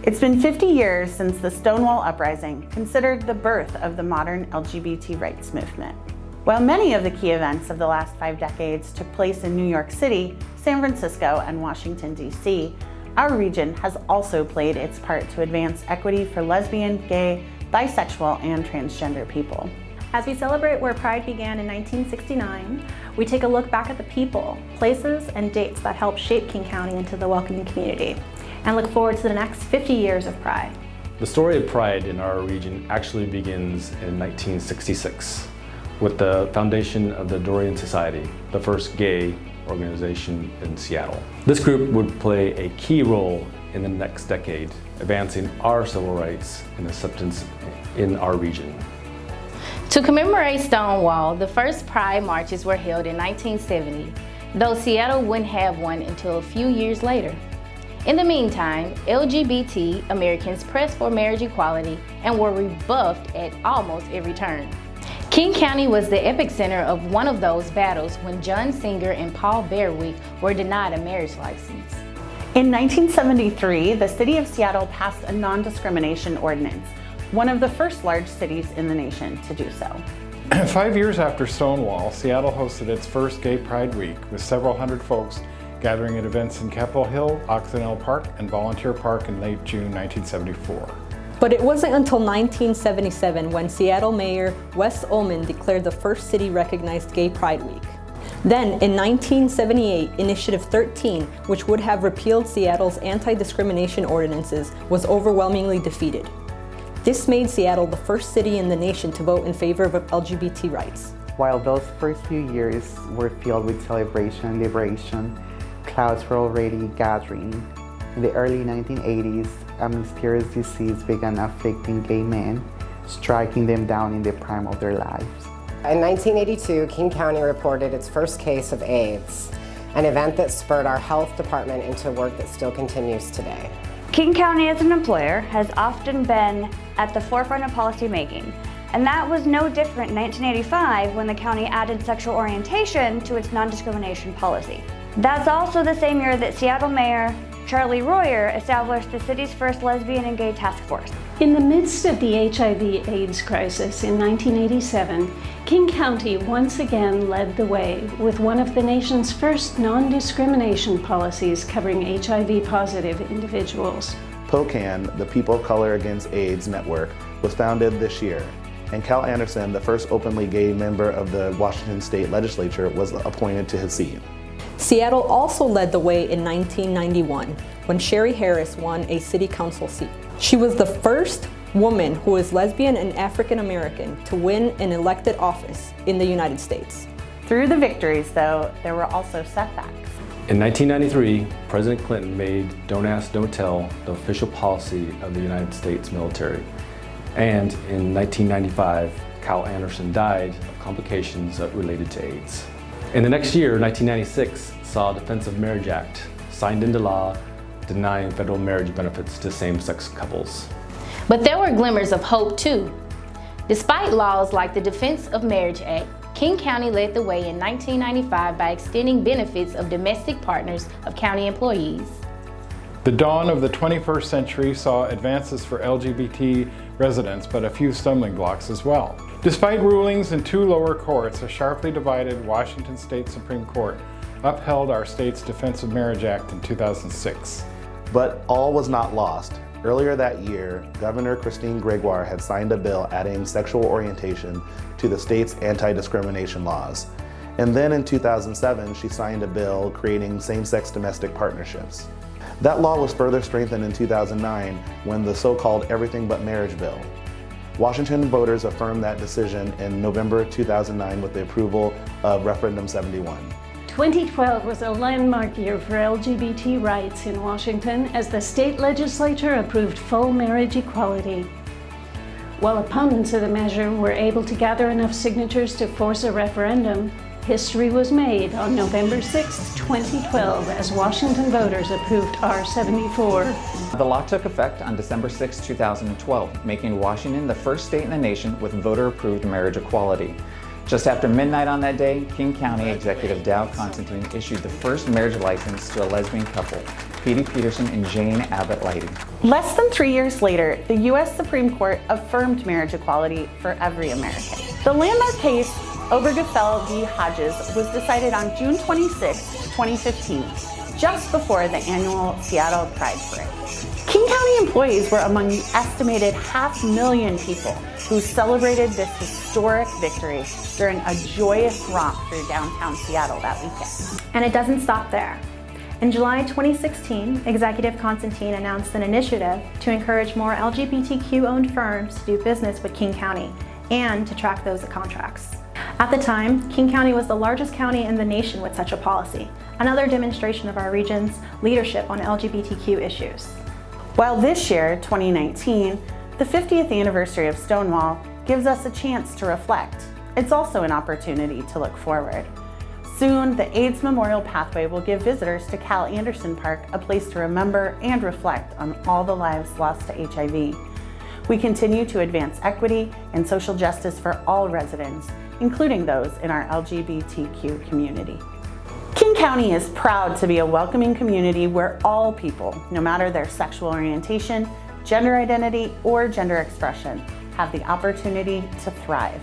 It's been 50 years since the Stonewall Uprising, considered the birth of the modern LGBT rights movement. While many of the key events of the last 5 decades took place in New York City, San Francisco, and Washington, D.C., our region has also played its part to advance equity for lesbian, gay, bisexual, and transgender people. As we celebrate where Pride began in 1969, we take a look back at the people, places, and dates that helped shape King County into the welcoming community, and look forward to the next 50 years of Pride. The story of Pride in our region actually begins in 1966 with the foundation of the Dorian Society, the first gay organization in Seattle. This group would play a key role in the next decade, advancing our civil rights and acceptance in our region. To commemorate Stonewall, the first Pride marches were held in 1970, though Seattle wouldn't have one until a few years later. In the meantime, LGBT Americans pressed for marriage equality and were rebuffed at almost every turn. King County was the epicenter of one of those battles when John Singer and Paul Berwick were denied a marriage license. In 1973, the city of Seattle passed a non-discrimination ordinance, one of the first large cities in the nation to do so. 5 years after Stonewall, Seattle hosted its first Gay Pride Week with several hundred folks gathering at events in Capitol Hill, Occidental Park, and Volunteer Park in late June 1974. But it wasn't until 1977 when Seattle Mayor Wes Ullman declared the first city-recognized Gay Pride Week. Then, in 1978, Initiative 13, which would have repealed Seattle's anti-discrimination ordinances, was overwhelmingly defeated. This made Seattle the first city in the nation to vote in favor of LGBT rights. While those first few years were filled with celebration and liberation, clouds were already gathering. In the early 1980s, a mysterious disease began affecting gay men, striking them down in the prime of their lives. In 1982, King County reported its first case of AIDS, an event that spurred our health department into work that still continues today. King County as an employer has often been at the forefront of policy making, and that was no different in 1985 when the county added sexual orientation to its non-discrimination policy. That's also the same year that Seattle Mayor Charlie Royer established the city's first lesbian and gay task force. In the midst of the HIV/AIDS crisis in 1987, King County once again led the way with one of the nation's first non-discrimination policies covering HIV-positive individuals. POCAN, the People of Color Against AIDS Network, was founded this year, and Cal Anderson, the first openly gay member of the Washington State Legislature, was appointed to his seat. Seattle also led the way in 1991 when Sherry Harris won a city council seat. She was the first woman who is lesbian and African American to win an elected office in the United States. Through the victories, though, there were also setbacks. In 1993, President Clinton made Don't Ask, Don't Tell the official policy of the United States military. And in 1995, Cal Anderson died of complications related to AIDS. In the next year, 1996, saw the Defense of Marriage Act signed into law denying federal marriage benefits to same-sex couples. But there were glimmers of hope too. Despite laws like the Defense of Marriage Act, King County led the way in 1995 by extending benefits of domestic partners of county employees. The dawn of the 21st century saw advances for LGBT residents, but a few stumbling blocks as well. Despite rulings in 2 lower courts, a sharply divided Washington State Supreme Court upheld our state's Defense of Marriage Act in 2006. But all was not lost. Earlier that year, Governor Christine Gregoire had signed a bill adding sexual orientation to the state's anti-discrimination laws. And then in 2007, she signed a bill creating same-sex domestic partnerships. That law was further strengthened in 2009 when the so-called Everything But Marriage bill. Washington voters affirmed that decision in November 2009 with the approval of Referendum 71. 2012 was a landmark year for LGBT rights in Washington as the state legislature approved full marriage equality. While opponents of the measure were able to gather enough signatures to force a referendum, history was made on November 6, 2012, as Washington voters approved R-74. The law took effect on December 6, 2012, making Washington the first state in the nation with voter-approved marriage equality. Just after midnight on that day, King County Executive Dow Constantine issued the first marriage license to a lesbian couple. Speedy Peterson and Jane Abbott Leidy. Less than 3 years later, the U.S. Supreme Court affirmed marriage equality for every American. The landmark case, Obergefell v. Hodges, was decided on June 26, 2015, just before the annual Seattle Pride Parade. King County employees were among the estimated 500,000 people who celebrated this historic victory during a joyous romp through downtown Seattle that weekend. And it doesn't stop there. In July 2016, Executive Constantine announced an initiative to encourage more LGBTQ-owned firms to do business with King County and to track those contracts. At the time, King County was the largest county in the nation with such a policy, another demonstration of our region's leadership on LGBTQ issues. While this year, 2019, the 50th anniversary of Stonewall gives us a chance to reflect, it's also an opportunity to look forward. Soon, the AIDS Memorial Pathway will give visitors to Cal Anderson Park a place to remember and reflect on all the lives lost to HIV. We continue to advance equity and social justice for all residents, including those in our LGBTQ community. King County is proud to be a welcoming community where all people, no matter their sexual orientation, gender identity, or gender expression, have the opportunity to thrive.